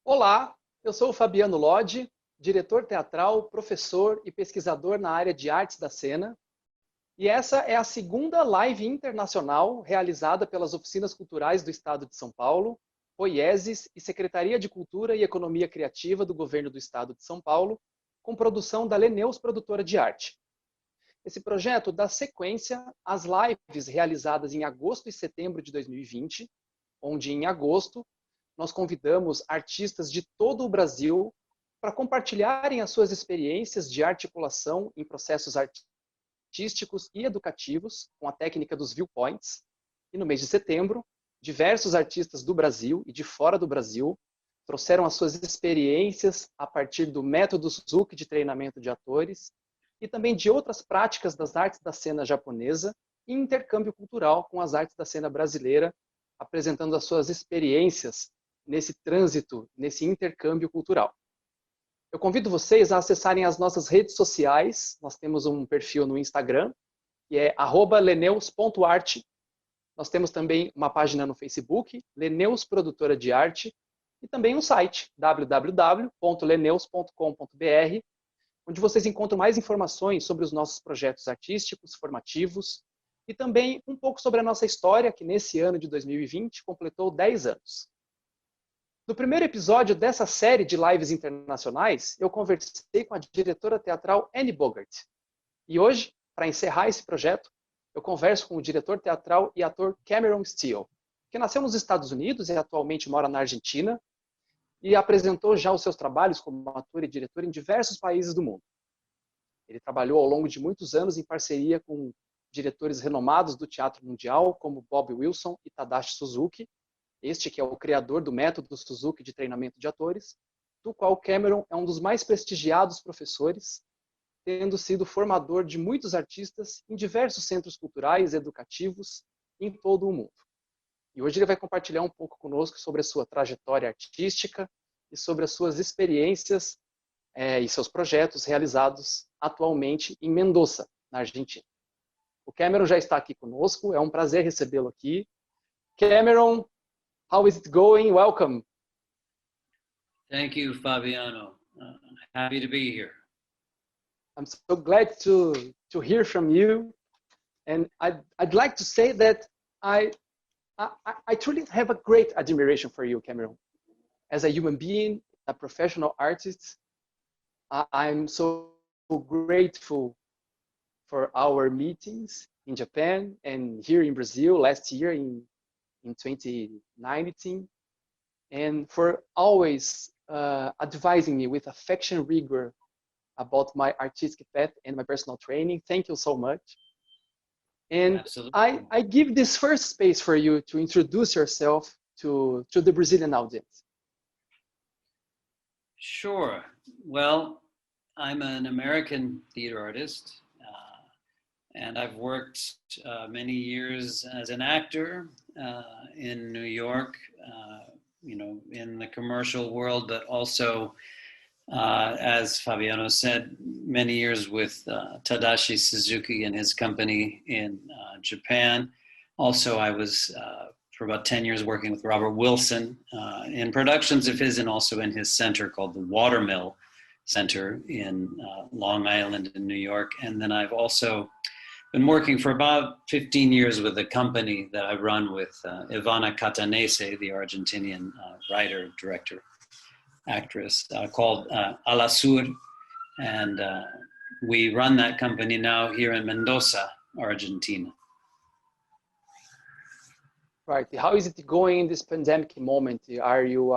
Olá, eu sou o Fabiano Lodi, diretor teatral, professor e pesquisador na área de artes da cena. E essa é a segunda live internacional realizada pelas Oficinas Culturais do Estado de São Paulo, OIESES e Secretaria de Cultura e Economia Criativa do Governo do Estado de São Paulo, com produção da Leneus Produtora de Arte. Esse projeto dá sequência às lives realizadas em agosto e setembro de 2020, onde em agosto nós convidamos artistas de todo o Brasil para compartilharem as suas experiências de articulação em processos artísticos e educativos com a técnica dos Viewpoints. E no mês de setembro, diversos artistas do Brasil e de fora do Brasil trouxeram as suas experiências a partir do Método Suzuki de treinamento de atores e também de outras práticas das artes da cena japonesa e intercâmbio cultural com as artes da cena brasileira, apresentando as suas experiências nesse trânsito, nesse intercâmbio cultural. Eu convido vocês a acessarem as nossas redes sociais. Nós temos um perfil no Instagram, que é @leneus.arte. Nós temos também uma página no Facebook, Leneus Produtora de Arte, e também um site, www.leneus.com.br, onde vocês encontram mais informações sobre os nossos projetos artísticos, formativos, e também um pouco sobre a nossa história, que nesse ano de 2020 completou 10 anos. No primeiro episódio dessa série de lives internacionais, eu conversei com a diretora teatral Anne Bogart. E hoje, para encerrar esse projeto, eu converso com o diretor teatral e ator Kameron Steele, que nasceu nos Estados Unidos e atualmente mora na Argentina, e apresentou já os seus trabalhos como ator e diretor em diversos países do mundo. Ele trabalhou ao longo de muitos anos em parceria com diretores renomados do teatro mundial, como Bob Wilson e Tadashi Suzuki, este que é o criador do Método Suzuki de treinamento de atores, do qual Kameron é um dos mais prestigiados professores, tendo sido formador de muitos artistas em diversos centros culturais e educativos em todo o mundo. E hoje ele vai compartilhar um pouco conosco sobre a sua trajetória artística e sobre as suas experiências e seus projetos realizados atualmente em Mendoza, na Argentina. O Kameron já está aqui conosco, é um prazer recebê-lo aqui. Kameron, how is it going? Welcome. Thank you, Fabiano. Happy to be here. I'm so glad to hear from you. And I'd like to say that I truly have a great admiration for you, Kameron. As a human being, a professional artist, I'm so grateful for our meetings in Japan and here in Brazil last year in 2019, and for always advising me with affection, rigor about my artistic path and my personal training. Thank you so much. And I give this first space for you to introduce yourself to the Brazilian audience. Sure. Well, I'm an American theater artist, and I've worked many years as an actor in New York, in the commercial world, but also, as Fabiano said, many years with Tadashi Suzuki and his company in Japan. Also, I was for about 10 years working with Robert Wilson in productions of his and also in his center called the Watermill Center in Long Island in New York. And then I've also been working for about 15 years with a company that I run with Ivana Catanese, the Argentinian writer, director, actress, called ALASUR. And we run that company now here in Mendoza, Argentina. Right. How is it going in this pandemic moment? Are you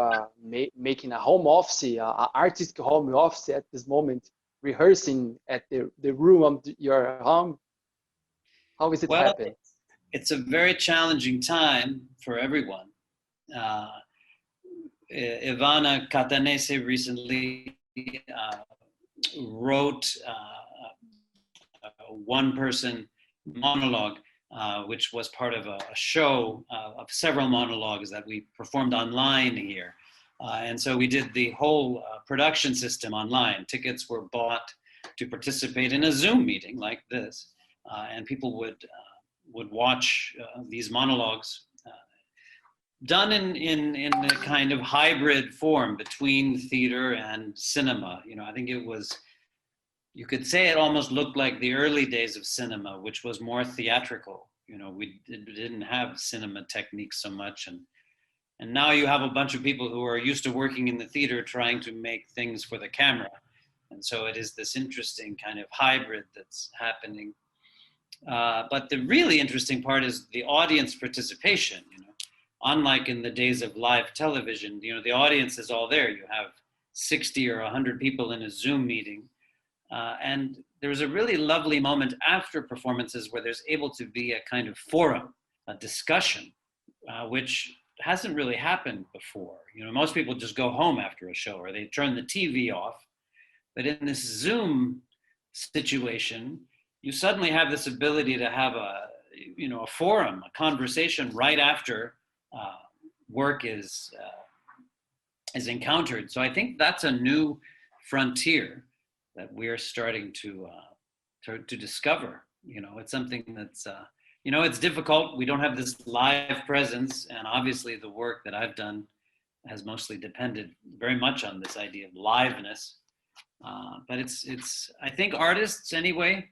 making a home office, an artistic home office at this moment, rehearsing at the room of your home? How is it happening? It's a very challenging time for everyone. Ivana Catanese recently wrote a one-person monologue, which was part of a show of several monologues that we performed online here. And so we did the whole production system online. Tickets were bought to participate in a Zoom meeting like this. And people would watch these monologues done in a kind of hybrid form between theater and cinema. You know, I think it was, you could say it almost looked like the early days of cinema, which was more theatrical. You know, we didn't have cinema techniques so much. And now you have a bunch of people who are used to working in the theater trying to make things for the camera. And so it is this interesting kind of hybrid that's happening. But the really interesting part is the audience participation, you know. Unlike in the days of live television, you know, the audience is all there. You have 60 or 100 people in a Zoom meeting. And there's a really lovely moment after performances where there's able to be a kind of forum, a discussion, which hasn't really happened before. You know, most people just go home after a show or they turn the TV off. But in this Zoom situation, you suddenly have this ability to have a, you know, a forum, a conversation right after work is encountered. So I think that's a new frontier that we're starting to discover. You know, it's something that's, you know, it's difficult. We don't have this live presence, and obviously the work that I've done has mostly depended very much on this idea of liveness. But it's, I think artists anyway,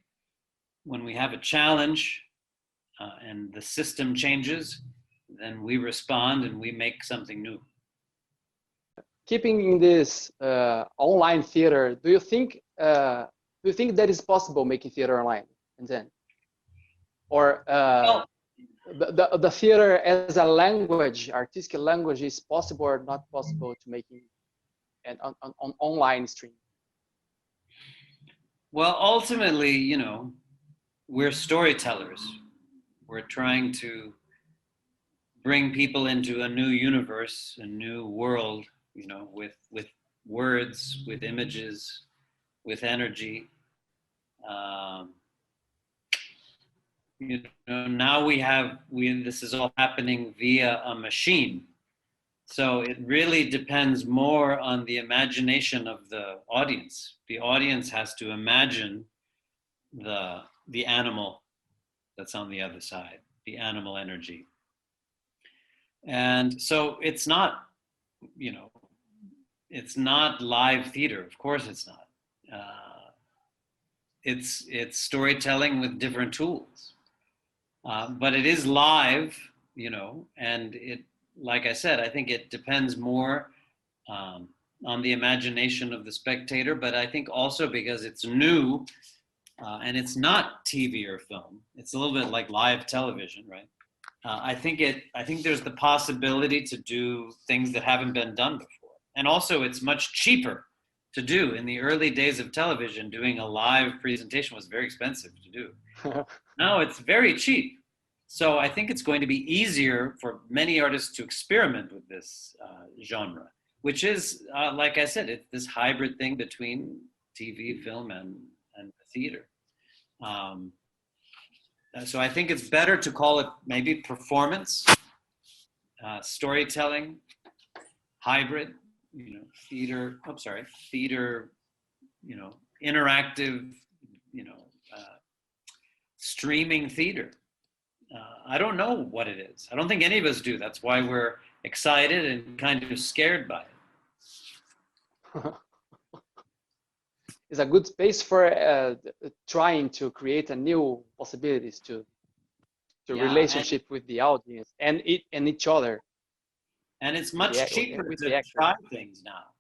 when we have a challenge and the system changes, then we respond and we make something new. Keeping in this online theater, do you think that it's possible making theater online? And then, or Well, the theater as a language, artistic language, is possible or not possible to making an on online stream? well, ultimately, you know, we're storytellers. We're trying to bring people into a new universe, a new world, you know, with words, with images, with energy. You know, now this is all happening via a machine. So it really depends more on the imagination of the audience. The audience has to imagine the animal that's on the other side, the animal energy. And so it's not, you know, it's not live theater. Of course it's not. It's storytelling with different tools. But it is live, you know, and it, like I said, I think it depends more on the imagination of the spectator, but I think also because it's new and it's not TV or film. It's a little bit like live television, right? I think there's the possibility to do things that haven't been done before. And also it's much cheaper to do. In the early days of television, doing a live presentation was very expensive to do. Now it's very cheap. So I think it's going to be easier for many artists to experiment with this genre, which is, like I said, it's this hybrid thing between TV, film, and theater. So I think it's better to call it maybe performance, storytelling, hybrid, you know, theater, you know, interactive, you know, streaming theater. I don't know what it is. I don't think any of us do. That's why we're excited and kind of scared by it. It's a good space for trying to create a new possibilities to relationship with the audience and each other. And it's much cheaper to try things now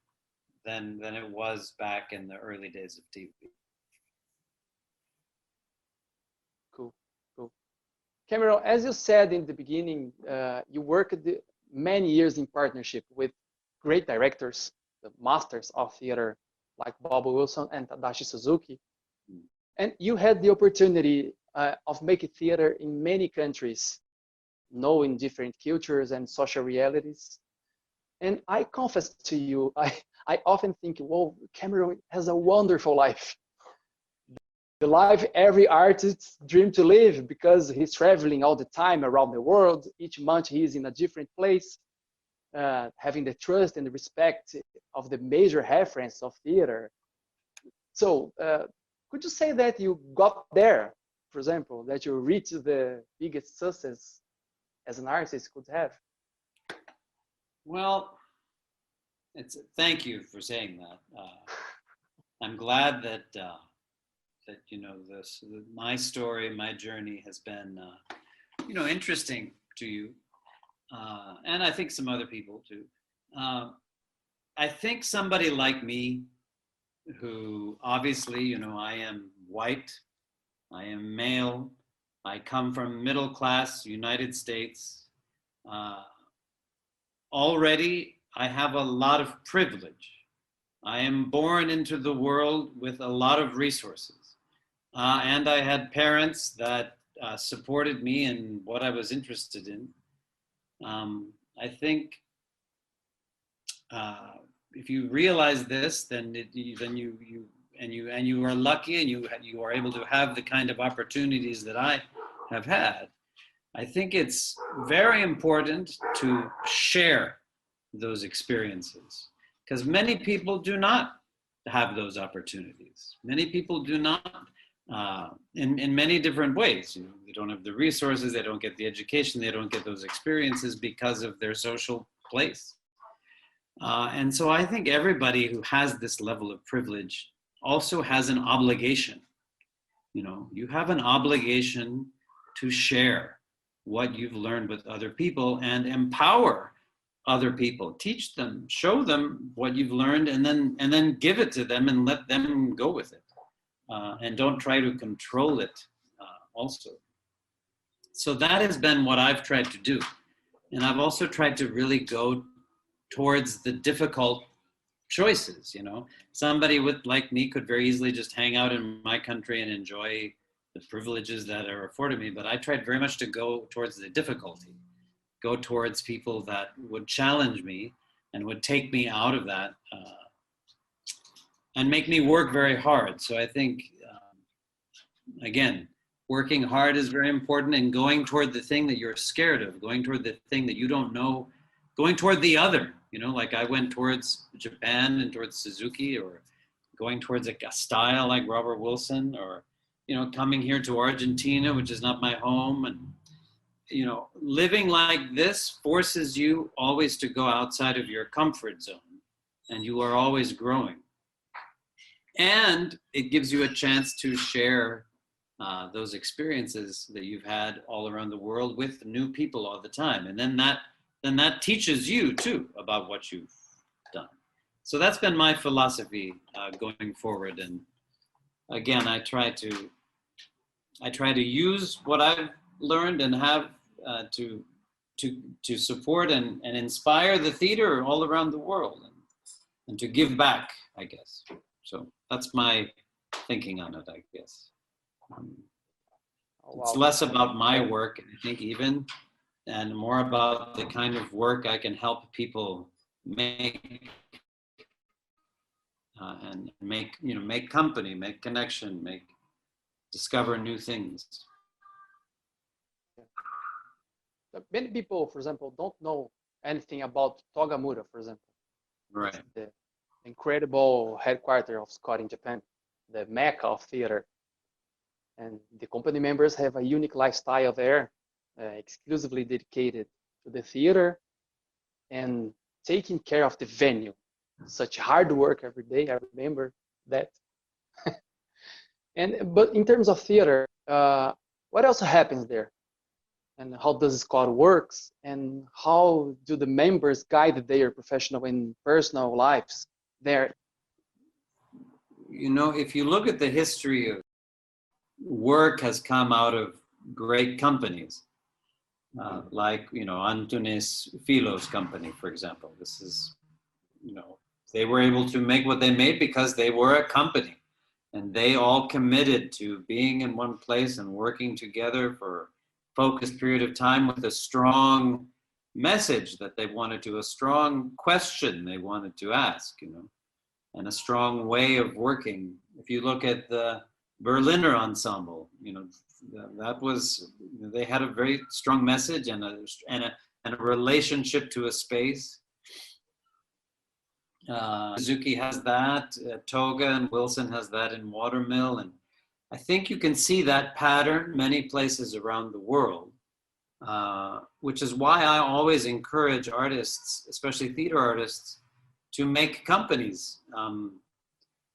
than it was back in the early days of TV. Cool. Kameron, as you said in the beginning, you worked many years in partnership with great directors, the masters of theater, like Bob Wilson and Tadashi Suzuki. And you had the opportunity of making theater in many countries, knowing different cultures and social realities. And I confess to you, I often think, well, Kameron has a wonderful life. The life every artist dreams to live, because he's traveling all the time around the world. Each month he's in a different place, having the trust and the respect of the major reference of theater. So could you say that you got there, for example, that you reached the biggest success as an artist could have? Well, thank you for saying that. I'm glad that you know my story, my journey has been interesting to you, and I think some other people too. I think somebody like me, who obviously I am white, I am male, I come from middle class United States. Already I have a lot of privilege. I am born into the world with a lot of resources. And I had parents that supported me in what I was interested in. I think if you realize this, then you are lucky, and you are able to have the kind of opportunities that I have had. I think it's very important to share those experiences, because many people do not have those opportunities. Many people do not, in many different ways. They don't have the resources, they don't get the education, they don't get those experiences because of their social place. And so I think everybody who has this level of privilege also has an obligation. You have an obligation to share what you've learned with other people and empower other people. Teach them, show them what you've learned, and then give it to them and let them go with it. And don't try to control it also. So that has been what I've tried to do. And I've also tried to really go towards the difficult choices. Somebody like me could very easily just hang out in my country and enjoy the privileges that are afforded me, but I tried very much to go towards the difficulty, go towards people that would challenge me and would take me out of that and make me work very hard. So I think, again, working hard is very important, and going toward the thing that you're scared of, going toward the thing that you don't know, going toward the other. Like I went towards Japan and towards Suzuki, or going towards a style like Robert Wilson, or, coming here to Argentina, which is not my home. And, living like this forces you always to go outside of your comfort zone, and you are always growing. And it gives you a chance to share those experiences that you've had all around the world with new people all the time. And then that teaches you too about what you've done. So that's been my philosophy going forward. And again, I try to use what I've learned and have to support and inspire the theater all around the world, and to give back, I guess. So that's my thinking on it, I guess. It's less about my work, I think, even, and more about the kind of work I can help people make, and make company, make connection, discover new things. Many people, for example, don't know anything about Togamura, for example. Right. It's the incredible headquarters of Scott in Japan, the mecca of theater. And the company members have a unique lifestyle there, exclusively dedicated to the theater and taking care of the venue. Such hard work every day, I remember that. But in terms of theater, what else happens there? And how does Scott works? And how do the members guide their professional and personal lives there? If you look at the history of work, has come out of great companies, like Antunes Philo's company, for example. This is, they were able to make what they made because they were a company, and they all committed to being in one place and working together for a focused period of time with a strong message that they wanted to, a strong question they wanted to ask, and a strong way of working. If you look at the Berliner ensemble, that was, they had a very strong message and a relationship to a space. Suzuki has that, Toga and Wilson has that in Watermill, and I think you can see that pattern many places around the world. which is why I always encourage artists, especially theater artists, to make companies,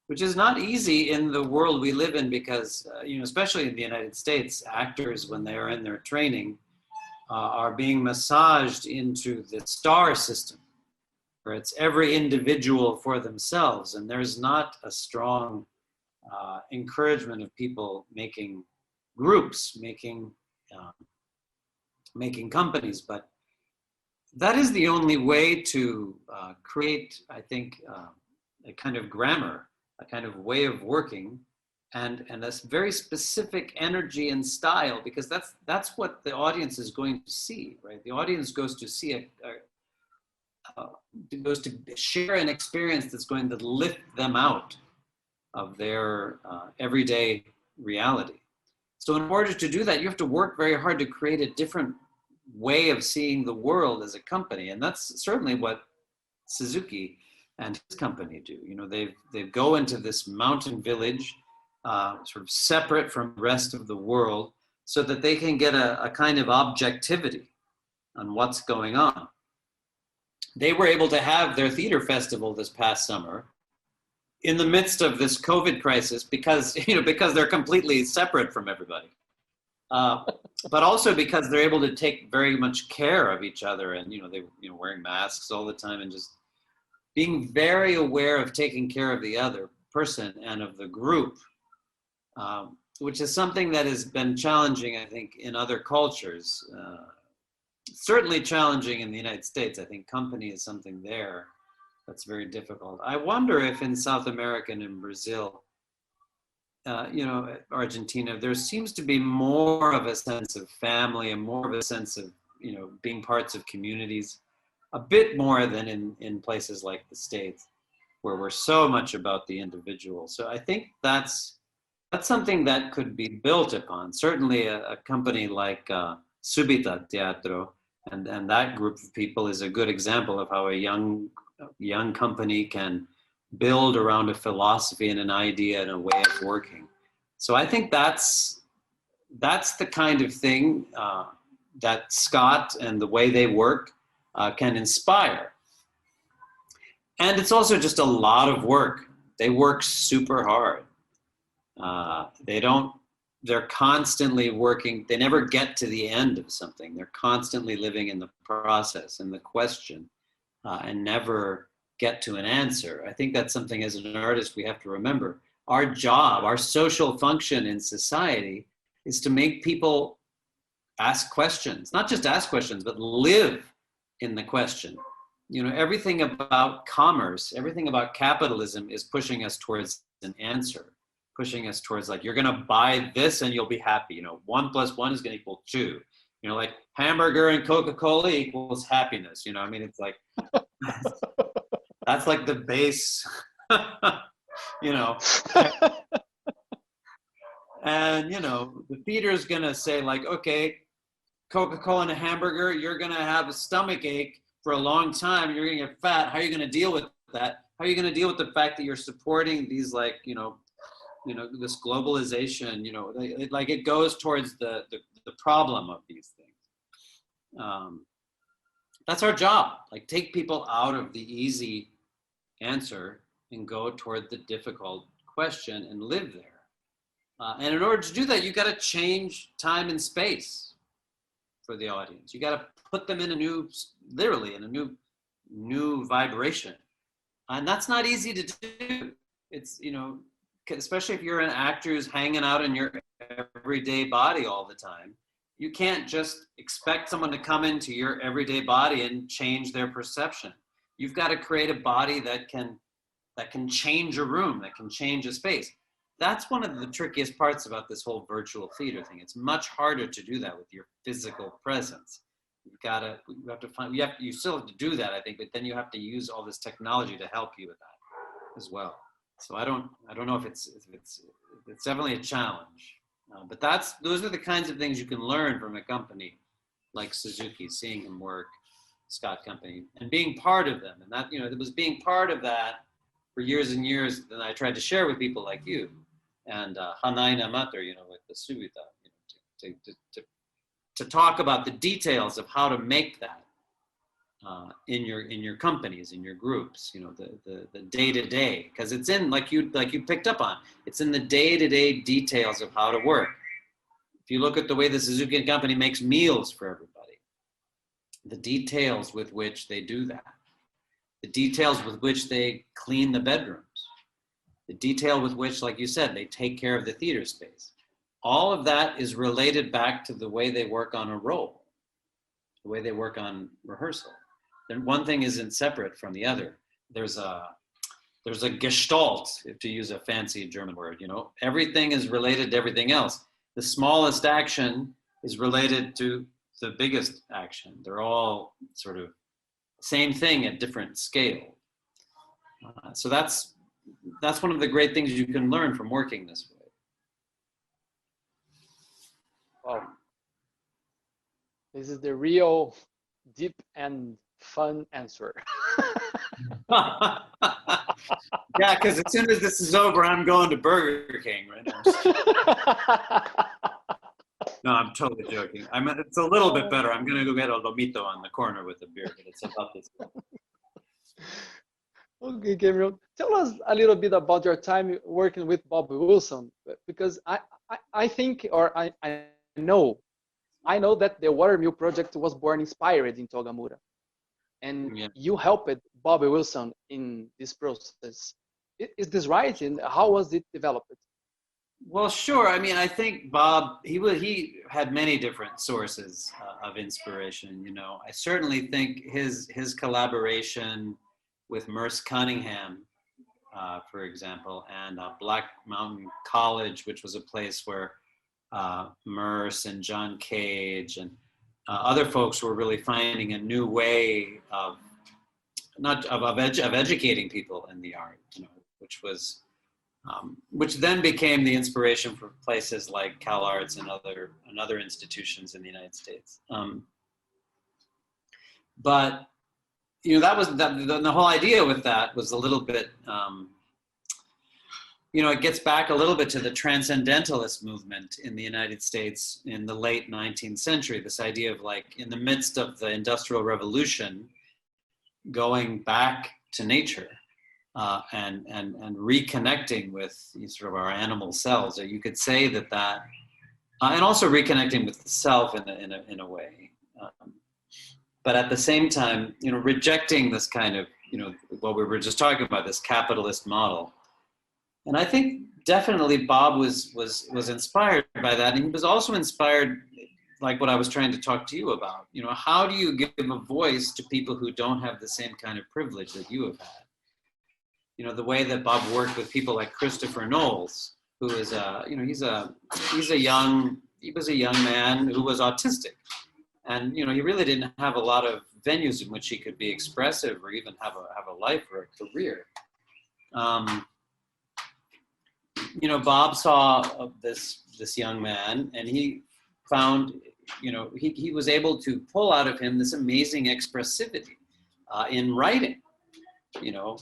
which is not easy in the world we live in because, especially in the United States, actors, when they are in their training, are being massaged into the star system, where it's every individual for themselves, and there's not a strong encouragement of people making groups, making companies. But that is the only way to create, I think, a kind of grammar, a kind of way of working, and a very specific energy and style, because that's what the audience is going to see, right? The audience goes to see goes to share an experience that's going to lift them out of their everyday reality. So in order to do that, you have to work very hard to create a different way of seeing the world as a company. And that's certainly what Suzuki and his company do. They go into this mountain village, sort of separate from the rest of the world, so that they can get a kind of objectivity on what's going on. They were able to have their theater festival this past summer in the midst of this COVID crisis because they're completely separate from everybody. But also because they're able to take very much care of each other, and they wearing masks all the time and just being very aware of taking care of the other person and of the group, which is something that has been challenging, I think, in other cultures. Certainly challenging in the United States. I think company is something there that's very difficult. I wonder if in South America and in Brazil, Argentina, there seems to be more of a sense of family and more of a sense of, being parts of communities, a bit more than in places like the States, where we're so much about the individual. So I think that's something that could be built upon. Certainly a company like Subita Teatro and that group of people is a good example of how a young company can build around a philosophy and an idea and a way of working. So I think that's the kind of thing that Scott and the way they work can inspire. And it's also just a lot of work. They work super hard. They're constantly working. They never get to the end of something. They're constantly living in the process and the question and never get to an answer. I think that's something as an artist we have to remember. Our job, our social function in society is to make people ask questions, not just ask questions, but live in the question. Everything about commerce, everything about capitalism is pushing us towards an answer, pushing us towards like, you're gonna buy this and you'll be happy. 1 + 1 is gonna equal 2. Like hamburger and Coca-Cola equals happiness. It's like, that's like the base, And, the theater's gonna say like, okay, Coca-Cola and a hamburger, you're gonna have a stomach ache for a long time. You're gonna get fat. How are you gonna deal with that? How are you gonna deal with the fact that you're supporting these like, this globalization, it goes towards the problem of these things. That's our job. Like take people out of the easy answer and go toward the difficult question and live there. And in order to do that, you got to change time and space for the audience. You got to put them in literally in a new vibration. And that's not easy to do. It's, especially if you're an actor who's hanging out in your everyday body all the time. You can't just expect someone to come into your everyday body and change their perception. You've got to create a body that can change a room, that can change a space. That's one of the trickiest parts about this whole virtual theater thing. It's much harder to do that with your physical presence. You still have to do that, I think, but then you have to use all this technology to help you with that as well. So I don't know if it's definitely a challenge, but those are the kinds of things you can learn from a company like Suzuki, seeing him work, Scott Company, and being part of them. And that, it was being part of that for years and years that I tried to share with people like you and Hanai Namater, with the Subita, to talk about the details of how to make that in your companies, in your groups, you know, the day-to-day, because it's in, like you picked up on, it's in the day-to-day details of how to work. If you look at the way the Suzuki company makes meals for everybody, the details with which they do that, the details with which they clean the bedrooms, the detail with which, like you said, they take care of the theater space. All of that is related back to the way they work on a role, the way they work on rehearsal. Then one thing isn't separate from the other. There's a gestalt, to use a fancy German word, you know, everything is related to everything else. The smallest action is related to the biggest action. They're all sort of same thing at different scale. So that's one of the great things you can learn from working this way. Wow. This is the real deep and fun answer. Yeah, because as soon as this is over, I'm going to Burger King right now. No, I'm totally joking. It's a little bit better. I'm going to go get a lomito on the corner with a beer, but it's about this. Okay, Kameron, tell us a little bit about your time working with Bob Wilson, because I think, or I know that the Watermill project was born inspired in Togamura, and Yeah. you helped Bob Wilson in this process. Is this right? And how was it developed? Well, sure. I mean, I think Bob, he had many different sources of inspiration. You know, I certainly think his collaboration with Merce Cunningham, for example, and Black Mountain College, which was a place where Merce and John Cage and other folks were really finding a new way of educating people in the art, you know, which then became the inspiration for places like CalArts and other institutions in the United States. But you know, that was the whole idea with that was a little bit. You know, it gets back a little bit to the transcendentalist movement in the United States in the late 19th century. This idea of, like, in the midst of the Industrial Revolution, going back to nature and reconnecting with sort of our animal selves. Or you could say that, and also reconnecting with the self in a way. But at the same time, you know, rejecting this kind of, you know, what we were just talking about, this capitalist model. And I think definitely Bob was inspired by that. And he was also inspired, like what I was trying to talk to you about. You know, how do you give a voice to people who don't have the same kind of privilege that you have had? You know, the way that Bob worked with people like Christopher Knowles, who is you know, he was a young man who was autistic. And, you know, he really didn't have a lot of venues in which he could be expressive or even have a life or a career. You know, Bob saw this young man, and he found, you know, he was able to pull out of him this amazing expressivity in writing. You know,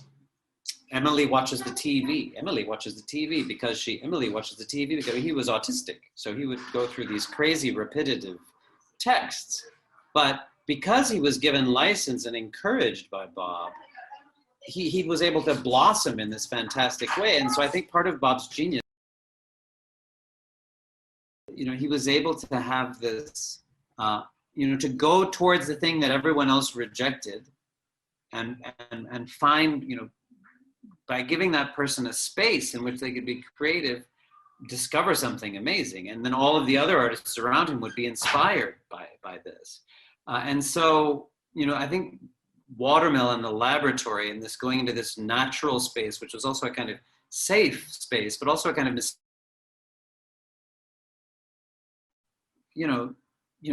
Emily watches the TV. Emily watches the TV because Emily watches the TV because he was autistic. So he would go through these crazy repetitive texts. But because he was given license and encouraged by Bob, he was able to blossom in this fantastic way. And so I think part of Bob's genius, you know, he was able to have this, you know, to go towards the thing that everyone else rejected and find, you know, by giving that person a space in which they could be creative, discover something amazing. And then all of the other artists around him would be inspired by this. And so, you know, I think Watermill and the laboratory and this going into this natural space, which was also a kind of safe space, but also a kind of, you know,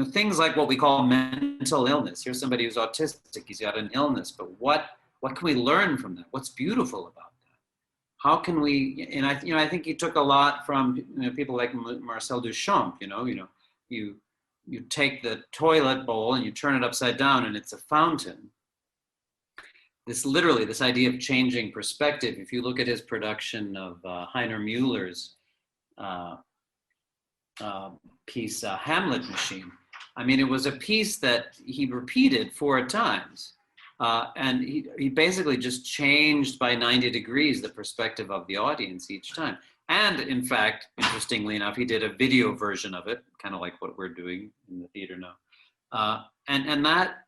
things like what we call mental illness. Here's somebody who's autistic, he's got an illness, but what can we learn from that? What's beautiful about that? How can we, and I think he took a lot from, you know, people like Marcel Duchamp, you take the toilet bowl and you turn it upside down and it's a fountain. This idea of changing perspective. If you look at his production of Heiner Müller's piece, Hamlet Machine, I mean, it was a piece that he repeated 4 times. And he basically just changed by 90 degrees the perspective of the audience each time. And in fact, interestingly enough, he did a video version of it, kind of like what we're doing in the theater now. And that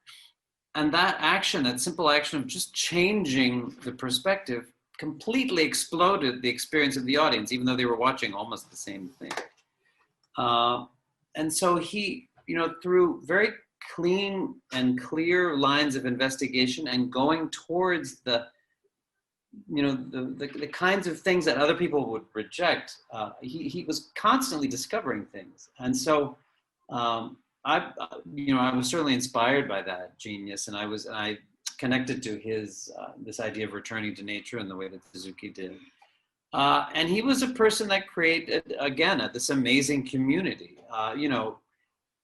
action, that simple action of just changing the perspective, completely exploded the experience of the audience, even though they were watching almost the same thing. And so he, through very clean and clear lines of investigation and going towards the kinds of things that other people would reject, he was constantly discovering things. And so I was certainly inspired by that genius, and I connected to his this idea of returning to nature in the way that Suzuki did. And he was a person that created, again, this amazing community.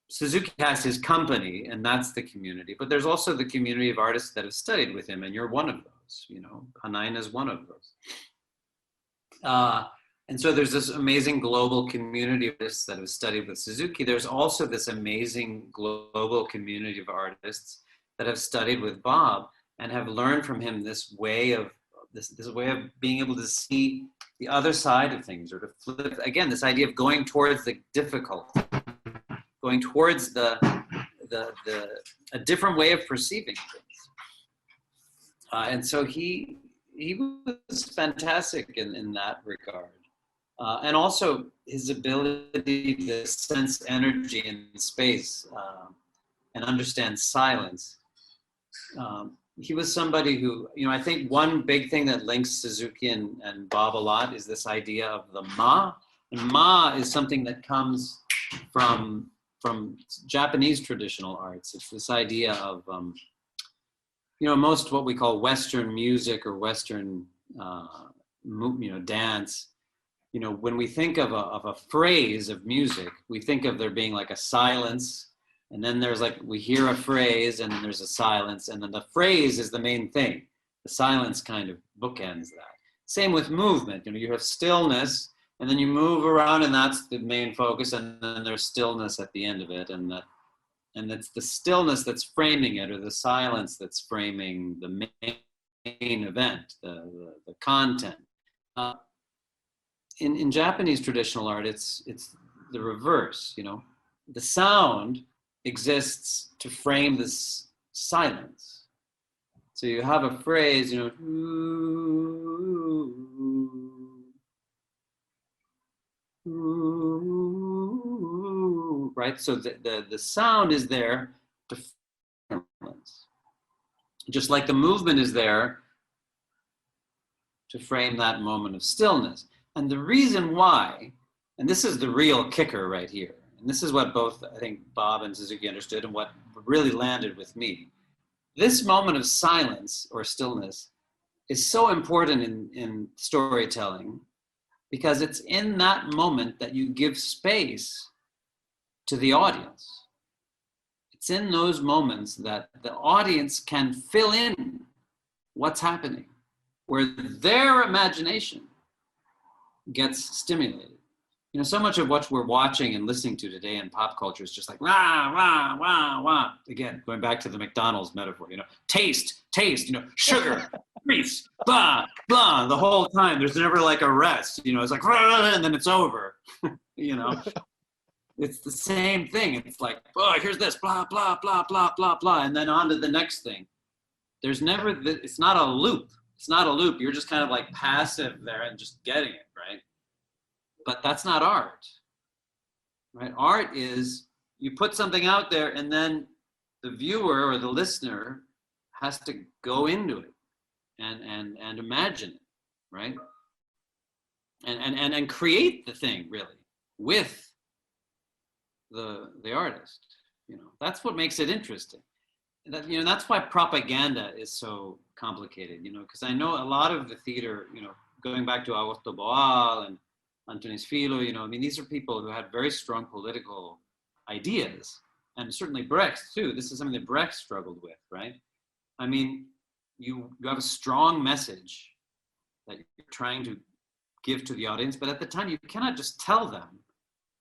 Suzuki has his company, and that's the community. But there's also the community of artists that have studied with him, and you're one of those. Hanaina is one of those. And so there's this amazing global community of artists that have studied with Suzuki. There's also this amazing global community of artists that have studied with Bob and have learned from him this way of being able to see the other side of things, or to flip, again, this idea of going towards the difficult, going towards a different way of perceiving things. And so he was fantastic in that regard. And also his ability to sense energy in space and understand silence. He was somebody who, I think one big thing that links Suzuki and Bob a lot is this idea of the ma. And ma is something that comes from Japanese traditional arts. It's this idea of, most what we call Western music or Western, dance. When we think of a phrase of music, we think of there being like a silence, and then there's we hear a phrase, and then there's a silence, and then the phrase is the main thing. The silence kind of bookends that. Same with movement. You have stillness, and then you move around, and that's the main focus, and then there's stillness at the end of it, and it's the stillness that's framing it, or the silence that's framing the main event, the content. In Japanese traditional art, it's the reverse. The sound exists to frame this silence. So you have a phrase, right? So the sound is there to frame silence. Just like the movement is there to frame that moment of stillness. And the reason why, and this is the real kicker right here, and this is what both, I think, Bob and Suzuki understood, and what really landed with me. This moment of silence or stillness is so important in storytelling, because it's in that moment that you give space to the audience. It's in those moments that the audience can fill in what's happening, where their imagination gets stimulated. So much of what we're watching and listening to today in pop culture is just like, wah, wah, wah, wah. Again, going back to the McDonald's metaphor, taste, sugar, grease, blah, blah, the whole time. There's never a rest, it's like, and then it's over, It's the same thing. It's like, oh, here's this, blah, blah, blah, blah, blah, blah, and then on to the next thing. There's never, it's not a loop. It's not a loop. You're just kind of passive there and just getting it, right? But that's not art, right? Art is you put something out there, and then the viewer or the listener has to go into it and imagine it, right? And create the thing really with the artist. That's what makes it interesting. That's why propaganda is so complicated, because I know a lot of the theater, going back to Augusto Boal and Antunes Filo, these are people who had very strong political ideas, and certainly Brecht too. This is something that Brecht struggled with, right? You have a strong message that you're trying to give to the audience, but at the time you cannot just tell them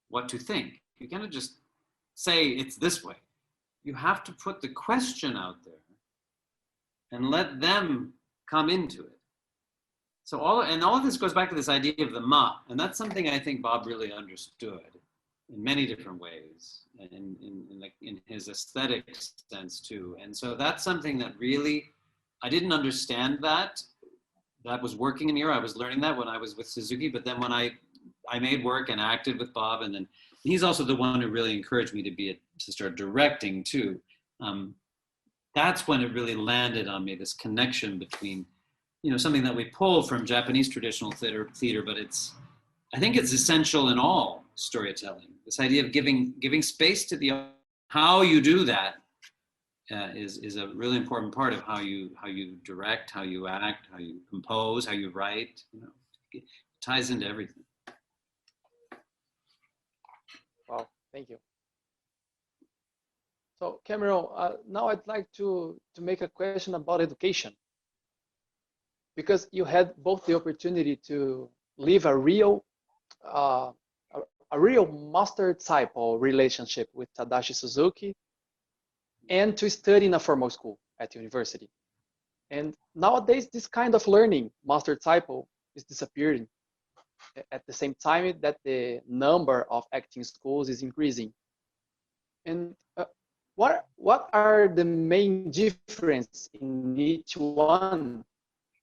what to think. You cannot just say it's this way. You have to put the question out there and let them come into it. So all of this goes back to this idea of the ma, and that's something I think Bob really understood in many different ways, in his aesthetic sense too. And so that's something that really, I didn't understand that was working in here. I was learning that when I was with Suzuki, but then when I made work and acted with Bob, and then he's also the one who really encouraged me to start directing too. That's when it really landed on me, this connection between, something that we pull from Japanese traditional theater, but I think it's essential in all storytelling. This idea of giving space to the other. How you do that is a really important part of how you direct, how you act, how you compose, how you write. It ties into everything. Wow, thank you. So Kameron, now I'd like to make a question about education, because you had both the opportunity to live a real master-disciple relationship with Tadashi Suzuki, and to study in a formal school at university. And nowadays, this kind of learning, master-disciple, is disappearing at the same time that the number of acting schools is increasing. And what are the main differences in each one?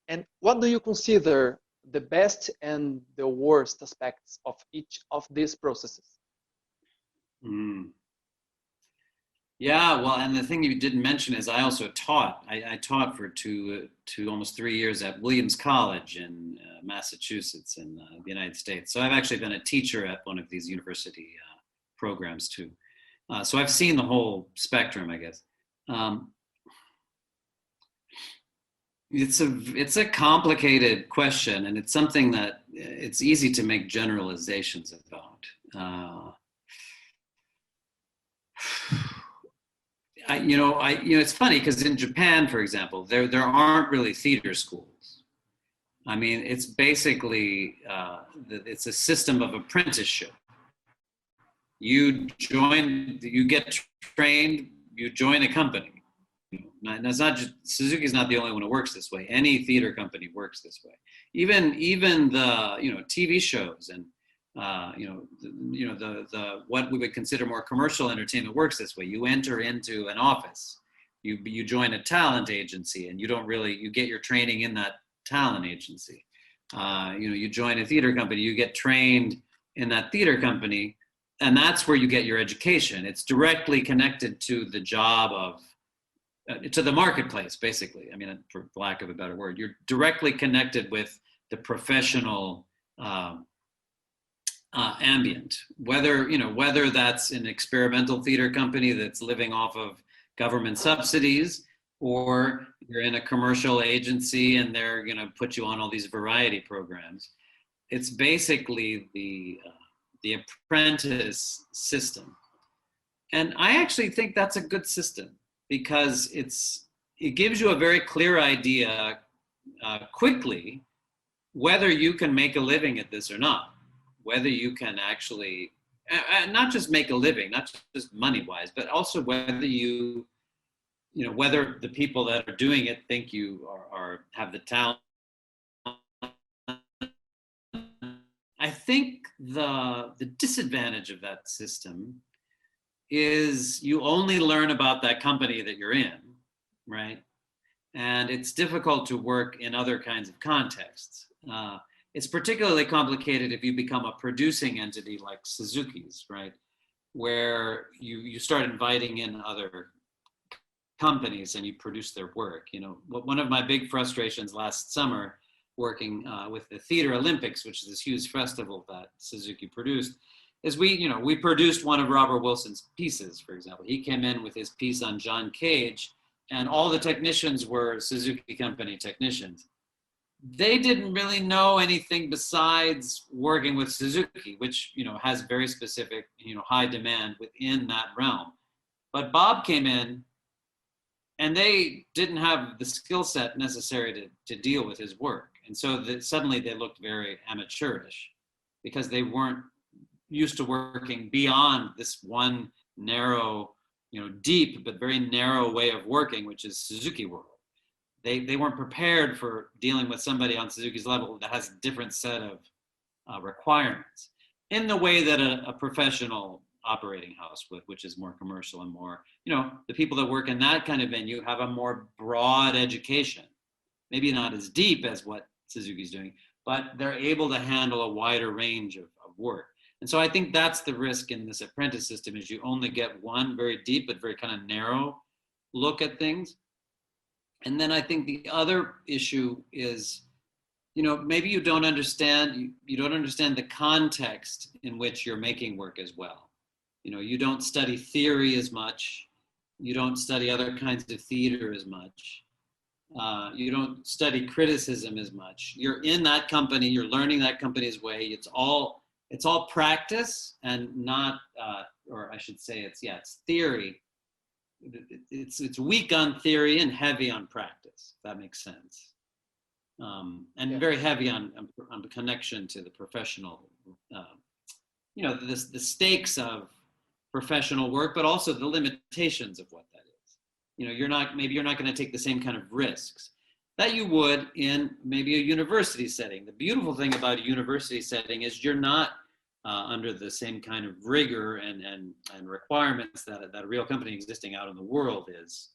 And what do you consider the best and the worst aspects of each of these processes? Yeah, well, and the thing you didn't mention is I also taught. I taught for two almost 3 years at Williams College in Massachusetts in the United States. So I've actually been a teacher at one of these university programs too. So I've seen the whole spectrum, I guess. It's a complicated question, and it's something that it's easy to make generalizations about. It's funny because in Japan, for example, there aren't really theater schools. I mean, it's basically it's a system of apprenticeship. You get trained, you join a company. And it's not just Suzuki's not the only one who works this way. Any theater company works this way. Even the TV shows and the what we would consider more commercial entertainment works this way. You enter into an office, you join a talent agency, and you get your training in that talent agency. You join a theater company, you get trained in that theater company, and that's where you get your education. It's directly connected to the job of to the marketplace, basically. I mean, for lack of a better word, you're directly connected with the professional ambient. Whether that's an experimental theater company that's living off of government subsidies, or you're in a commercial agency and they're going to put you on all these variety programs. It's basically the apprentice system, and I actually think that's a good system, because it gives you a very clear idea quickly whether you can make a living at this or not, whether you can actually not just make a living, not just money-wise, but also whether whether the people that are doing it think you have the talent. I think the disadvantage of that system is you only learn about that company that you're in, right? And it's difficult to work in other kinds of contexts. It's particularly complicated if you become a producing entity like Suzuki's, right? Where you start inviting in other companies and you produce their work. One of my big frustrations last summer, working with the Theater Olympics, which is this huge festival that Suzuki produced, is we produced one of Robert Wilson's pieces, for example. He came in with his piece on John Cage, and all the technicians were Suzuki company technicians. They didn't really know anything besides working with Suzuki, which has very specific high demand within that realm. But Bob came in, and they didn't have the skill set necessary to deal with his work. And so suddenly they looked very amateurish, because they weren't used to working beyond this one narrow, deep but very narrow way of working, which is Suzuki world. They weren't prepared for dealing with somebody on Suzuki's level that has a different set of requirements in the way that a professional operating house, which is more commercial and more, the people that work in that kind of venue have a more broad education, maybe not as deep as what Suzuki's doing, but they're able to handle a wider range of work. And so I think that's the risk in this apprentice system, is you only get one very deep but very kind of narrow look at things. And then I think the other issue is, maybe you don't understand the context in which you're making work as well. You don't study theory as much. You don't study other kinds of theater as much. You don't study criticism as much. You're in that company, you're learning that company's way. It's all practice and not, or I should say it's theory. It's weak on theory and heavy on practice, if that makes sense. And very heavy on the connection to the professional, the stakes of professional work, but also the limitations of what that is. You're not going to take the same kind of risks that you would in maybe a university setting. The beautiful thing about a university setting is you're not under the same kind of rigor and requirements that a real company existing out in the world is.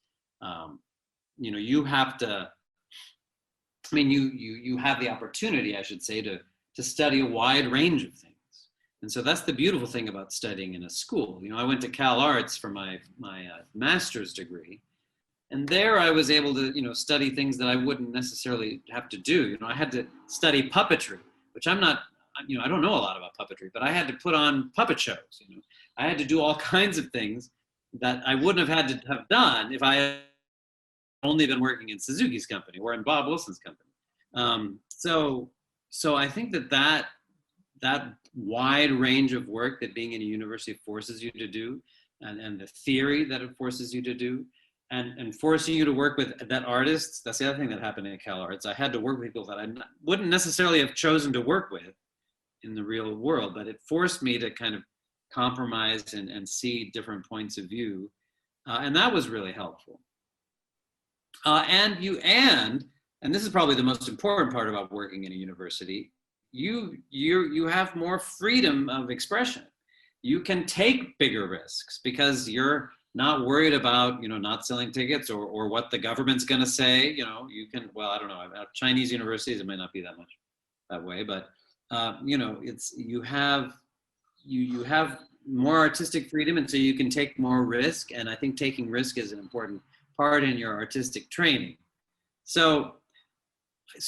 You have to, you have the opportunity, I should say, to study a wide range of things. And so that's the beautiful thing about studying in a school. I went to Cal Arts for my master's degree, and there I was able to, study things that I wouldn't necessarily have to do. I had to study puppetry, which I'm not, I don't know a lot about puppetry, but I had to put on puppet shows. I had to do all kinds of things that I wouldn't have had to have done if I had only been working in Suzuki's company or in Bob Wilson's company. So I think that wide range of work that being in a university forces you to do, and the theory that it forces you to do, and forcing you to work with that artists. That's the other thing that happened in Cal Arts. I had to work with people that I wouldn't necessarily have chosen to work with in the real world, but it forced me to kind of compromise and see different points of view. And that was really helpful. And this is probably the most important part about working in a university, you have more freedom of expression. You can take bigger risks because you're not worried about, not selling tickets or what the government's going to say. You can, well, I don't know, at Chinese universities, it might not be that much that way, but you have more artistic freedom, and so you can take more risk. And I think taking risk is an important part in your artistic training. So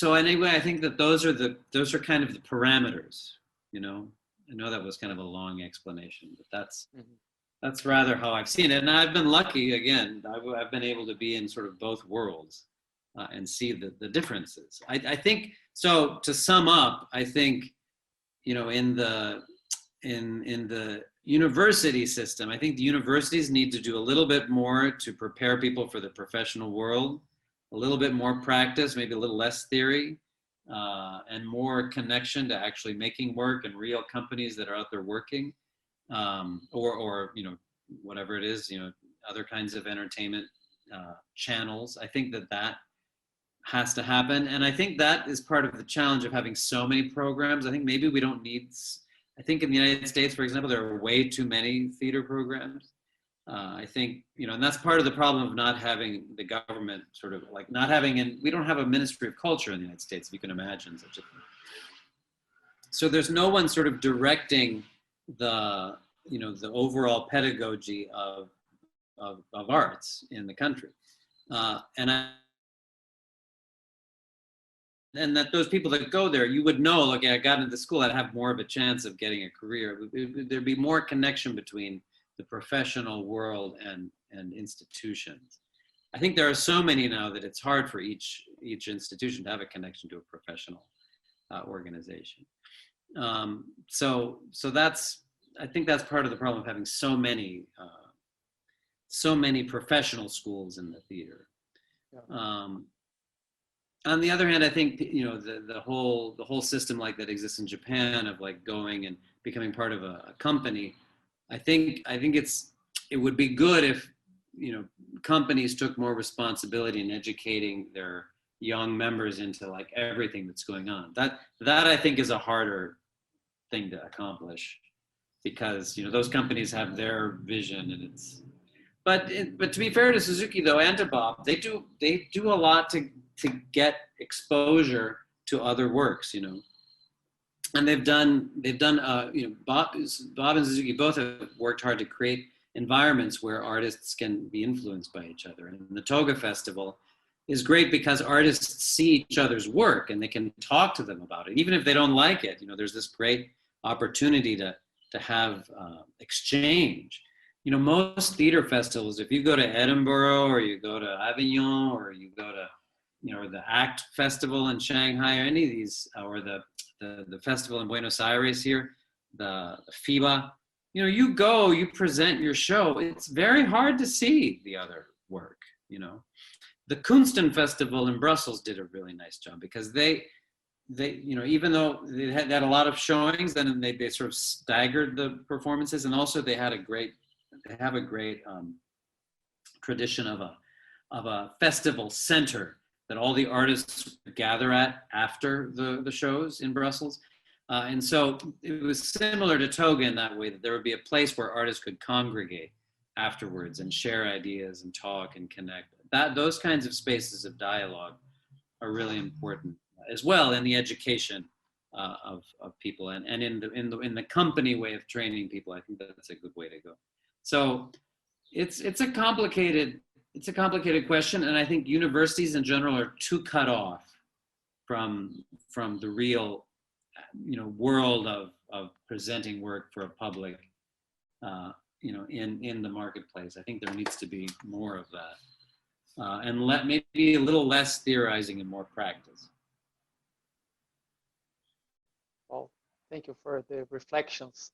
anyway, I think that those are kind of the parameters. I know that was kind of a long explanation, but that's rather how I've seen it. And I've been lucky, again, I've been able to be in sort of both worlds and see the differences. I think, so to sum up, I think, in the university system, I think the universities need to do a little bit more to prepare people for the professional world, a little bit more practice, maybe a little less theory, and more connection to actually making work and real companies that are out there working, or whatever it is, other kinds of entertainment channels. I think that has to happen. And I think that is part of the challenge of having so many programs. I think maybe we don't need, I think in the United States, for example, there are way too many theater programs. I think, and that's part of the problem of not having the government sort of like not having, we don't have a Ministry of Culture in the United States, if you can imagine such a thing. So there's no one sort of directing the overall pedagogy of arts in the country. And that those people that go there, you would know, okay, I got into school, I'd have more of a chance of getting a career. There'd be more connection between the professional world and institutions. I think there are so many now that it's hard for each institution to have a connection to a professional organization. So that's, I think that's part of the problem of having so many professional schools in the theater. Yeah. On the other hand, I think the whole system like that exists in Japan of like going and becoming part of a company. I think it's it would be good if, you know, companies took more responsibility in educating their young members into like everything that's going on. That I think is a harder thing to accomplish, because, you know, those companies have their vision, and it's, but to be fair to Suzuki though, and to Bob, they do a lot to get exposure to other works, you know. And they've done you know, Bob and Suzuki both have worked hard to create environments where artists can be influenced by each other. And the Toga Festival is great because artists see each other's work and they can talk to them about it, even if they don't like it. You know, there's this great opportunity to have exchange. You know, most theater festivals, if you go to Edinburgh or you go to Avignon or you go to, you know, the ACT Festival in Shanghai or any of these, or the festival in Buenos Aires here, the FIBA, you know, you go, you present your show, it's very hard to see the other work, you know. The Kunsten Festival in Brussels did a really nice job because they you know, even though they had a lot of showings, then they sort of staggered the performances, and also they have a great tradition of a festival center that all the artists gather at after the shows in Brussels. And so it was similar to Toga in that way, that there would be a place where artists could congregate afterwards and share ideas and talk and connect. Those kinds of spaces of dialogue are really important as well in the education of people, and in the company way of training people. I think that's a good way to go. So it's a complicated question, and I think universities in general are too cut off from the real, you know, world of presenting work for a public, you know, in the marketplace. I think there needs to be more of that, and maybe a little less theorizing and more practice. Well, thank you for the reflections.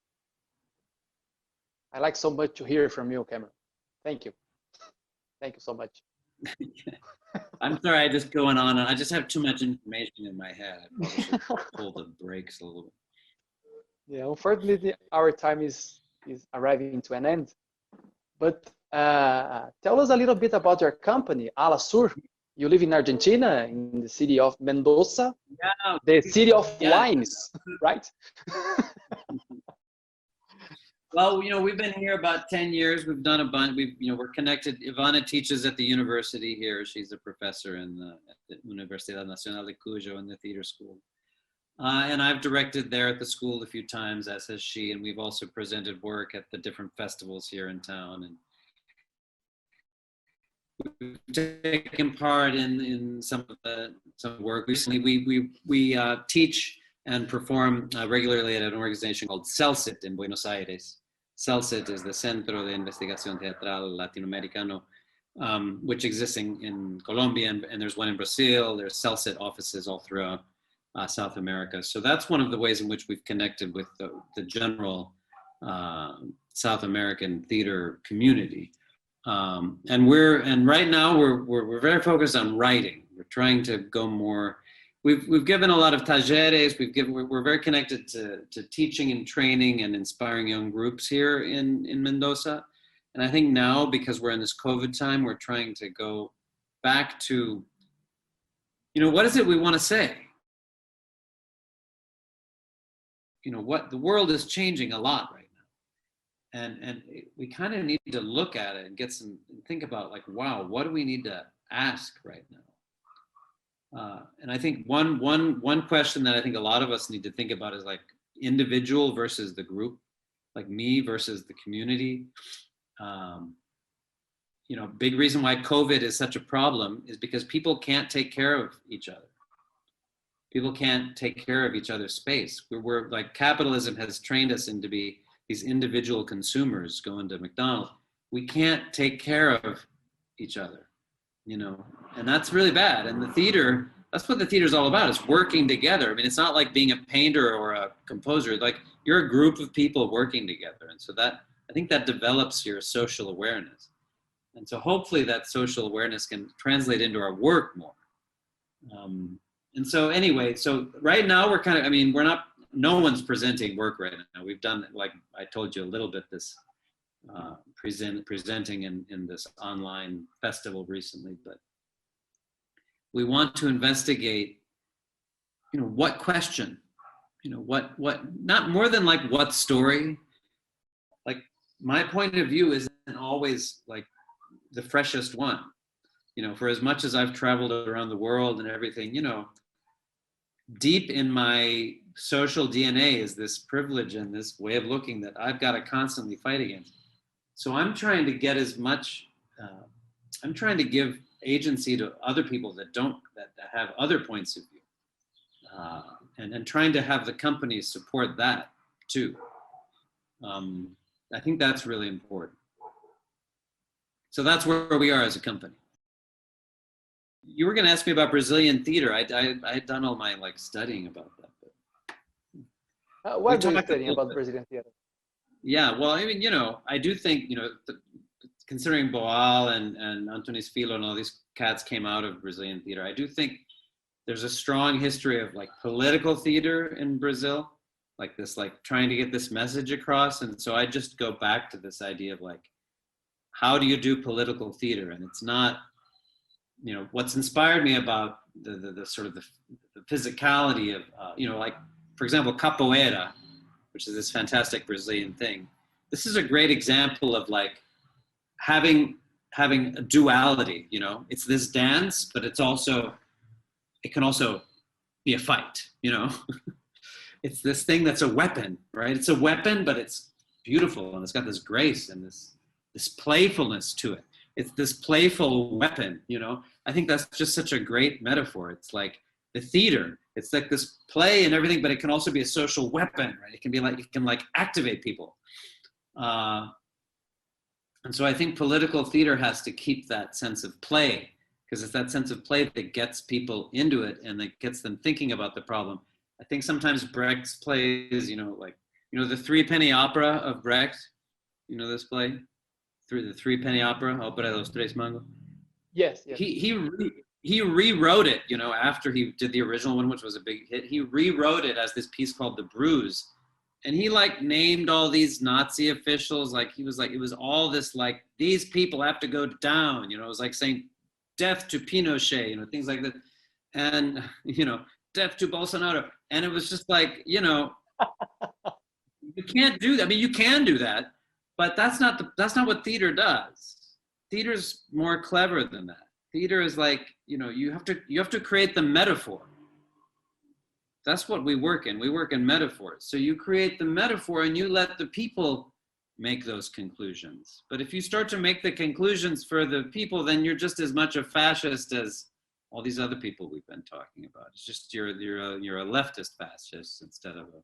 I like so much to hear from you, Kameron. Thank you. Thank you so much. I'm sorry, I just going on. I just have too much information in my head. I probably should pull the brakes a little bit. Yeah, unfortunately, our time is arriving to an end. But tell us a little bit about your company, ALASUR. You live in Argentina, in the city of Mendoza, yeah, the city of wines, right? Well, you know, we've been here about 10 years. We've done a bunch. We're connected. Ivana teaches at the university here. She's a professor at the Universidad Nacional de Cuyo in the theater school. And I've directed there at the school a few times, as has she. And we've also presented work at the different festivals here in town. And we've taken part in some work. Recently, we teach and perform regularly at an organization called CELCIT in Buenos Aires. CELCIT is the Centro de Investigación Teatral Latinoamericano, which exists in Colombia, and there's one in Brazil. There's CELCIT offices all throughout South America. So that's one of the ways in which we've connected with the general South American theater community. And right now we're very focused on writing. We're trying to go more. We've given a lot of talleres. We're very connected to teaching and training and inspiring young groups here in Mendoza. And I think now, because we're in this COVID time, we're trying to go back to, you know, what is it we want to say? You know, what the world is changing a lot right now. And we kind of need to look at it and think about, like, wow, what do we need to ask right now? And I think one question that I think a lot of us need to think about is, like, individual versus the group, like me versus the community. You know, big reason why COVID is such a problem is because people can't take care of each other. People can't take care of each other's space. We're like, capitalism has trained us into be these individual consumers going to McDonald's. We can't take care of each other, you know, and that's really bad. And the theater, that's what the theater is all about, is working together. I mean, it's not like being a painter or a composer. Like, you're a group of people working together. And so that, I think that develops your social awareness. And so hopefully that social awareness can translate into our work more. And so anyway, so right now we're kind of, I mean, no one's presenting work right now. We've done, like I told you a little bit, this presenting in this online festival recently. But we want to investigate, what question, what not more than like what story. Like my point of view isn't always like the freshest one. For as much as I've traveled around the world and everything, deep in my social DNA is this privilege and this way of looking that I've got to constantly fight against. So I'm trying to get as much, I'm trying to give agency to other people that have other points of view. And trying to have the companies support that too. I think that's really important. So that's where we are as a company. You were going to ask me about Brazilian theater. I had done all my studying about that. But what are you studying about Brazilian theater? Yeah, well, I mean, I do think, considering Boal and Antunes Filho and all these cats came out of Brazilian theater, I do think there's a strong history of political theater in Brazil, trying to get this message across. And so I just go back to this idea of how do you do political theater? And it's not, what's inspired me about the sort of the physicality of, for example, capoeira, which is this fantastic Brazilian thing. This is a great example of having a duality, it's this dance, but it can also be a fight, It's this thing that's a weapon, right? It's a weapon, but it's beautiful and it's got this grace and this playfulness to it. It's this playful weapon, I think that's just such a great metaphor. It's like the theater, it's like this play and everything, but it can also be a social weapon, right? It can activate people. And so I think political theater has to keep that sense of play, because it's that sense of play that gets people into it and that gets them thinking about the problem. I think sometimes Brecht's plays, the Three-Penny Opera of Brecht, this play? The Three-Penny Opera, Ópera de los Tres Mangos. Yes. He rewrote it, after he did the original one, which was a big hit. He rewrote it as this piece called The Bruise. And he named all these Nazi officials, it was all this, these people have to go down, it was saying death to Pinochet, things like that. And, death to Bolsonaro. And it was just you can't do that. I mean, you can do that, but that's not what theater does. Theater's more clever than that. Theater is you have to create the metaphor. That's what we work in. We work in metaphors. So you create the metaphor and you let the people make those conclusions. But if you start to make the conclusions for the people, then you're just as much a fascist as all these other people we've been talking about. It's just you're a leftist fascist instead of a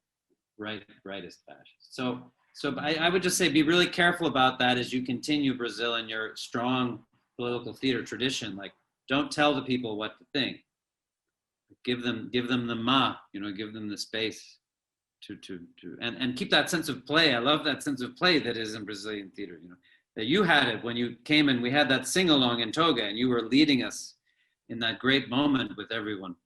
rightist fascist. So I would just say be really careful about that as you continue Brazil in your strong political theater tradition. Don't tell the people what to think. Give them the give them the space to and keep that sense of play. I love that sense of play that is in Brazilian theater. That you had it when you came and we had that sing along in Toga and you were leading us in that great moment with everyone.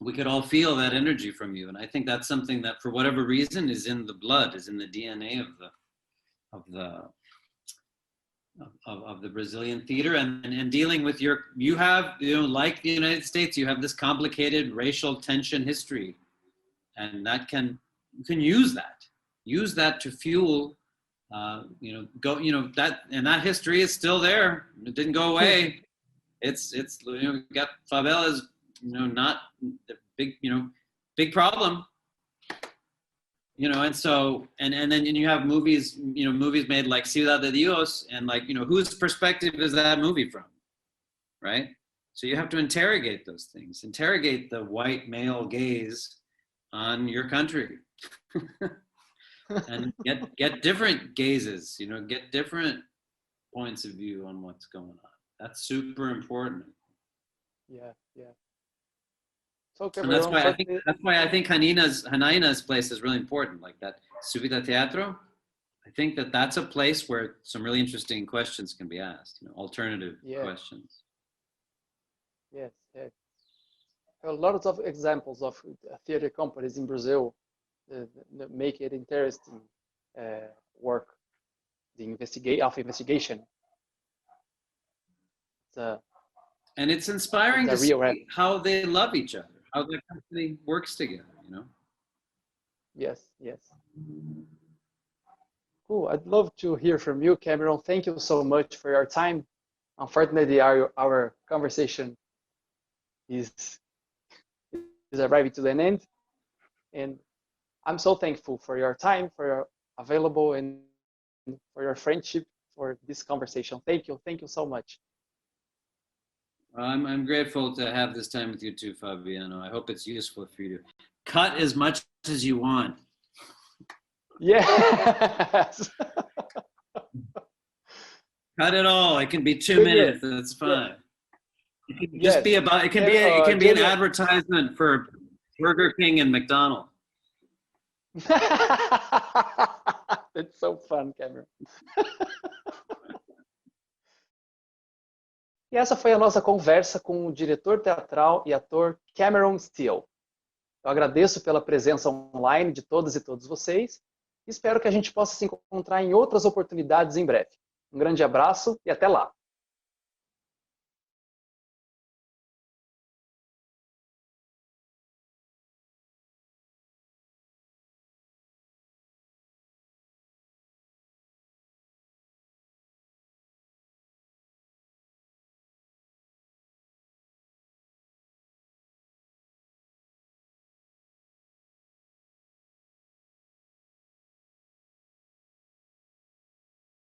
We could all feel that energy from you, and I think that's something that, for whatever reason, is in the blood, is in the DNA of the Brazilian theater, and dealing with you have, like the United States, you have this complicated racial tension history, and you can use that to fuel, that history is still there. It didn't go away. It's we got favelas, not the big problem. And so, and then you have movies made like Ciudad de Dios, and whose perspective is that movie from, right? So you have to interrogate those things, interrogate the white male gaze on your country, and get different gazes, get different points of view on what's going on. That's super important. Yeah. So, and that's why I think Janaína's place is really important, like that Subida Teatro. I think that's a place where some really interesting questions can be asked, alternative questions. Yes. A lot of examples of theater companies in Brazil that make it interesting work. investigation. And it's inspiring to see how they love each other, how the company works together, you know? Yes, yes. Cool. I'd love to hear from you, Cameron. Thank you so much for your time. Unfortunately, our conversation is arriving to an end. And I'm so thankful for your time, for your available, and for your friendship, for this conversation. Thank you. Thank you so much. I'm grateful to have this time with you too, Fabiano. I hope it's useful for you to cut as much as you want. Yes. Cut it all. It can be 2 minutes. That's fine. It can just be about. It can be. It can be an advertisement for Burger King and McDonald's. It's so fun, Cameron. E essa foi a nossa conversa com o diretor teatral e ator Kameron Steele. Eu agradeço pela presença online de todas e todos vocês e espero que a gente possa se encontrar em outras oportunidades em breve. Um grande abraço e até lá!